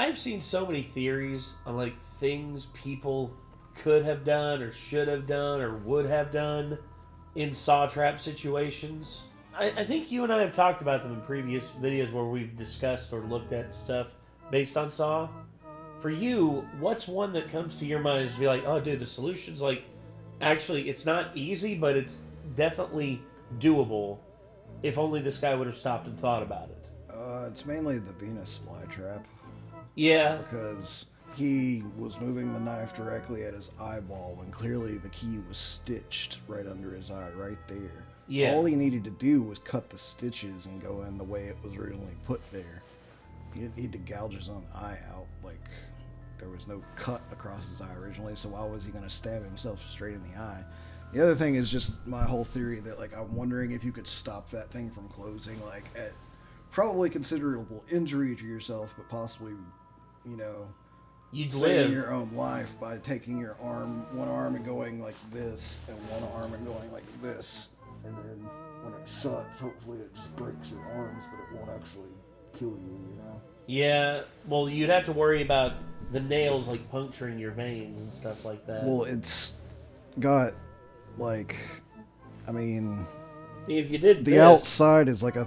I've seen so many theories on like things people could have done or should have done or would have done in saw trap situations. I think you and I have talked about them in previous videos where we've discussed or looked at stuff based on saw. For you, what's one that comes to your mind is to be like, oh dude, the solution's like, actually it's not easy, but it's definitely doable if only this guy would have stopped and thought about it. It's mainly the Venus flytrap. Yeah. Because he was moving the knife directly at his eyeball when clearly the key was stitched right under his eye, right there. Yeah. All he needed to do was cut the stitches and go in the way it was originally put there. He didn't need to gouge his own eye out. Like, there was no cut across his eye originally, so why was he going to stab himself straight in the eye? The other thing is just my whole theory that, like, I'm wondering if you could stop that thing from closing, like, at probably considerable injury to yourself, but possibly, you know, you'd saving live your own life by taking your arm, one arm and going like this, and one arm and going like this. And then when it shuts, hopefully it just breaks your arms, but it won't actually kill you, you know? Yeah, well, you'd have to worry about the nails, like, puncturing your veins and stuff like that. Well, it's got, like, I mean, if you did the outside is like a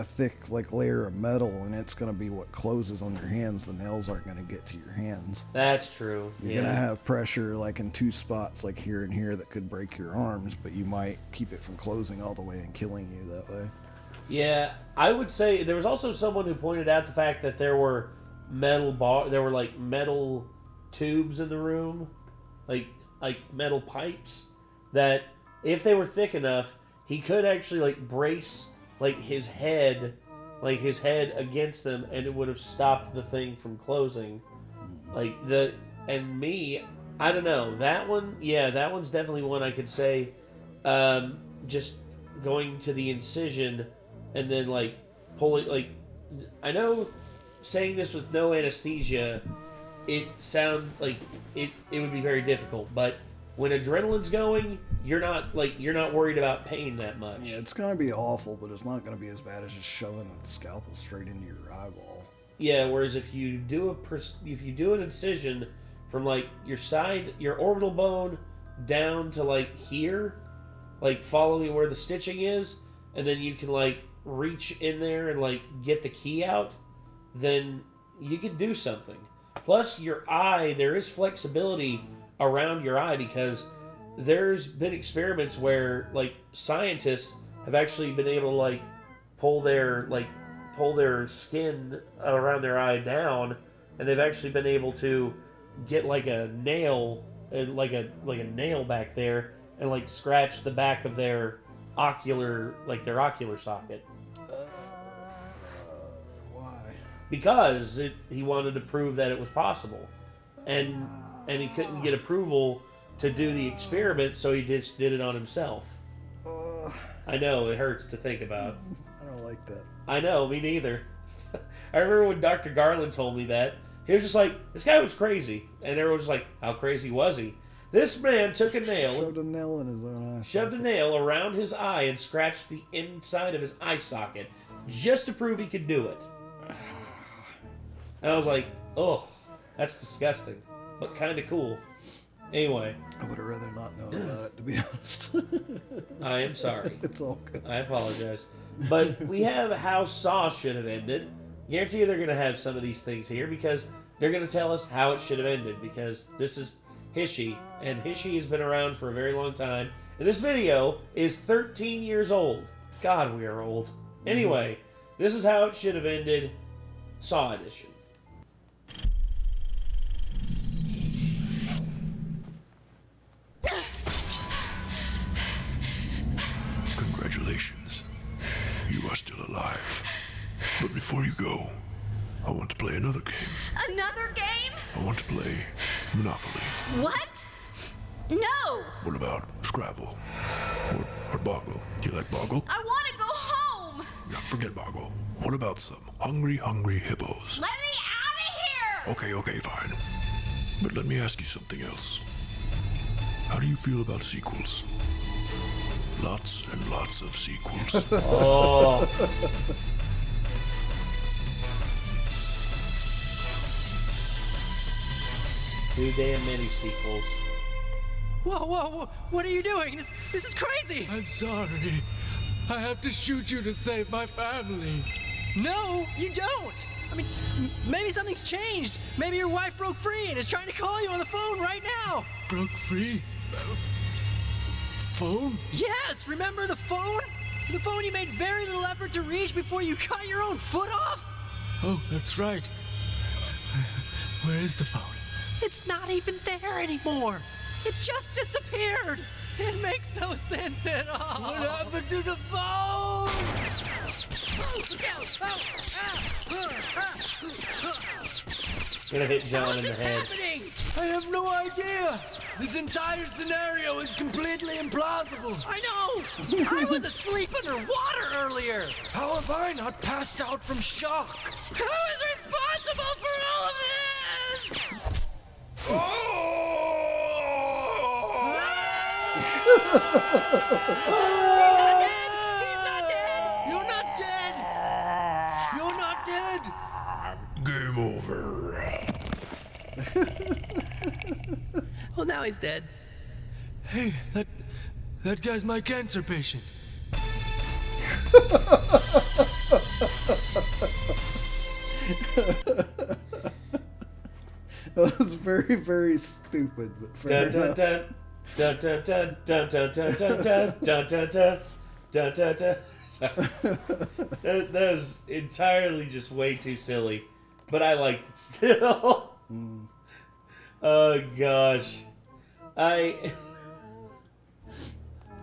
thick, like, layer of metal, and it's going to be what closes on your hands. The nails aren't going to get to your hands. That's true. You're going to have pressure, like, in two spots, like here and here, that could break your arms, but you might keep it from closing all the way and killing you that way. Yeah, I would say there was also someone who pointed out the fact that there were like metal tubes in the room, like metal pipes, that if they were thick enough, he could actually like brace like his head against them, and it would have stopped the thing from closing. I don't know, that one, yeah, that one's definitely one I could say, just going to the incision and then like pulling, like, I know saying this with no anesthesia, it sounds like it would be very difficult, but when adrenaline's going, you're not worried about pain that much. Yeah, it's gonna be awful, but it's not gonna be as bad as just shoving the scalpel straight into your eyeball. Yeah, whereas if you do an incision from like your side, your orbital bone down to like here, like following where the stitching is, and then you can like reach in there and like get the key out, then you could do something. Plus your eye, there is flexibility around your eye, because there's been experiments where like scientists have actually been able to like pull their skin around their eye down, and they've actually been able to get like a nail, like a nail back there, and like scratch the back of their ocular socket. Why? Because he wanted to prove that it was possible, and he couldn't get approval to do the experiment, so he just did it on himself. I know, it hurts to think about. I don't like that. I know, me neither. I remember when Dr. Garland told me that. He was just like, this guy was crazy. And everyone was like, how crazy was he? This man took a nail. Shoved a nail in his own eye. Shoved a nail around his eye and scratched the inside of his eye socket just to prove he could do it. And I was like, oh, that's disgusting, but kind of cool. Anyway. I would have rather not known about it, to be honest. I am sorry. It's all good. I apologize. But we have how Saw should have ended. Guarantee you they're going to have some of these things here, because they're going to tell us how it should have ended, because this is Hishy, and Hishy has been around for a very long time. And this video is 13 years old. God, we are old. Anyway, this is how it should have ended, Saw Edition. Congratulations. You are still alive. But before you go, I want to play another game. Another game? I want to play Monopoly. What? No! What about Scrabble? Or Boggle? Do you like Boggle? I want to go home! No, forget Boggle. What about some hungry hippos? Let me out of here! Okay, fine. But let me ask you something else. How do you feel about sequels? Lots and lots of sequels. Oh. Too damn many sequels. Whoa, what are you doing? This is crazy! I'm sorry. I have to shoot you to save my family. No, you don't! I mean, maybe something's changed. Maybe your wife broke free and is trying to call you on the phone right now. Broke free? Phone? Yes, remember the phone? The phone you made very little effort to reach before you cut your own foot off? Oh, that's right. Where is the phone? It's not even there anymore. It just disappeared. It makes no sense at all. What happened to the phone? Gonna hit John in the head. Happening? I have no idea. This entire scenario is completely implausible. I know. I was asleep underwater earlier. How have I not passed out from shock? Who is responsible for all of this? He's not dead. You're not dead. You're not dead. Game over. Well, now he's dead. Hey, that guy's my cancer patient. That was very, very stupid, but fair enough. That was entirely just way too silly, but I liked it still. Oh gosh.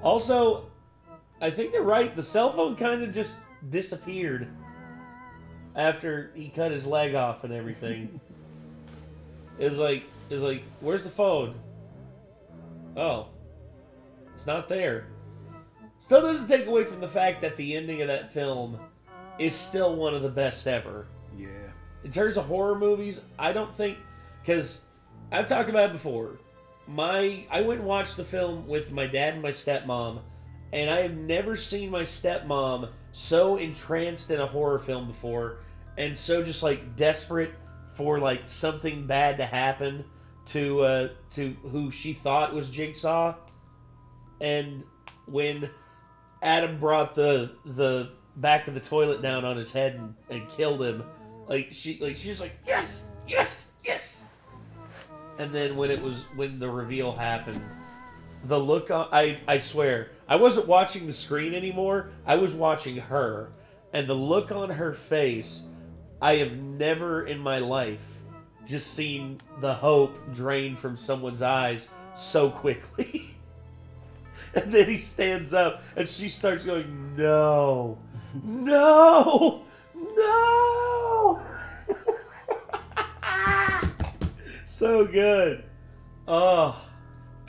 Also, I think they're right. The cell phone kind of just disappeared after he cut his leg off and everything. It's like, where's the phone? Oh, it's not there. Still doesn't take away from the fact that the ending of that film is still one of the best ever. Yeah. In terms of horror movies, I don't think, because I've talked about it before. I went and watched the film with my dad and my stepmom, and I have never seen my stepmom so entranced in a horror film before, and so just like desperate for like something bad to happen to who she thought was Jigsaw. And when Adam brought the back of the toilet down on his head and killed him, she was like, yes, yes, yes. And then when the reveal happened, the look on, I swear, I wasn't watching the screen anymore. I was watching her, and the look on her face, I have never in my life just seen the hope drain from someone's eyes so quickly. And then he stands up, and she starts going, no, no, no. So good. Oh,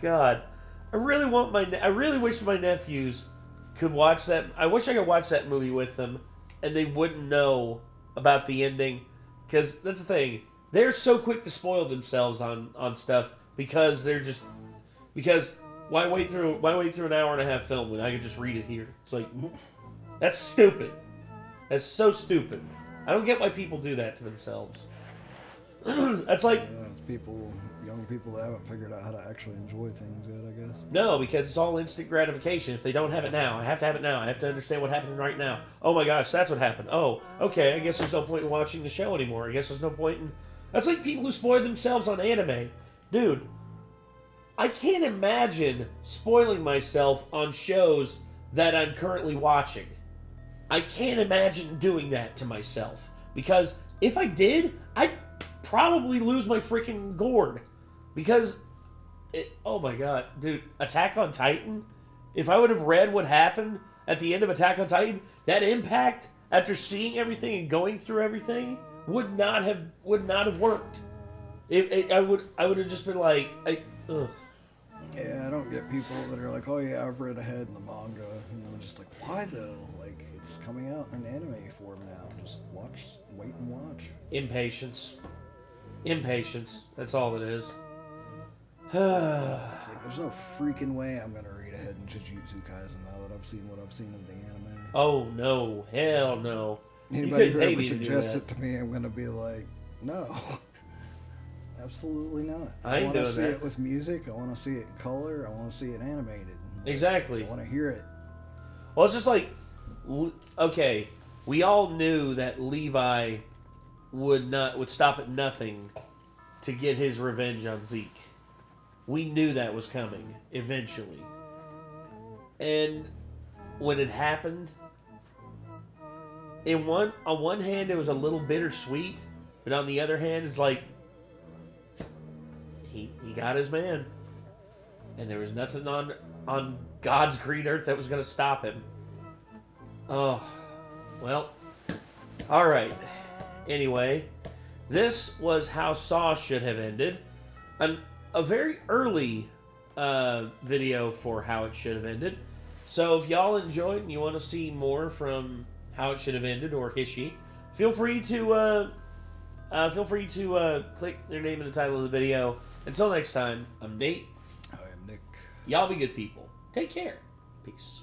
God. I really wish my nephews could watch that. I wish I could watch that movie with them, and they wouldn't know about the ending. Because that's the thing. They're so quick to spoil themselves on stuff because why wait through an hour and a half film when I could just read it here? It's like, that's stupid. That's so stupid. I don't get why people do that to themselves. That's like... It's young people that haven't figured out how to actually enjoy things yet, I guess. No, because it's all instant gratification. If they don't have it now, I have to have it now. I have to understand what happened right now. Oh my gosh, that's what happened. Oh, okay, I guess there's no point in watching the show anymore. I guess there's no point in... That's like people who spoil themselves on anime. Dude, I can't imagine spoiling myself on shows that I'm currently watching. I can't imagine doing that to myself. Because if I did, I'd probably lose my freaking gourd. Because, oh my god, dude, Attack on Titan? If I would have read what happened at the end of Attack on Titan, that impact, after seeing everything and going through everything, would not have worked. I would have just been like, ugh. Yeah, I don't get people that are like, oh yeah, I've read ahead in the manga. And I'm just like, why though? Like, it's coming out in anime form now. Just wait and watch. Impatience. That's all it is. It's like, there's no freaking way I'm gonna read ahead in Jujutsu Kaisen now that I've seen what I've seen of the anime. Oh no, hell no. Anybody who ever suggests it to me, I'm gonna be like, no. Absolutely not. I ain't want to doing see that. it with music. I want to see it in color. I want to see it animated. Exactly. I want to hear it. Well, it's just like, okay, we all knew that Levi would stop at nothing to get his revenge on Zeke. We knew that was coming eventually. And when it happened, on one hand it was a little bittersweet, but on the other hand it's like he got his man. And there was nothing on God's green earth that was going to stop him. Oh, well, all right. Anyway, this was how Saw should have ended. A very early video for how it should have ended. So if y'all enjoyed and you want to see more from how it should have ended or Hishi, feel free to click their name in the title of the video. Until next time, I'm Nate. I am Nick. Y'all be good people. Take care. Peace.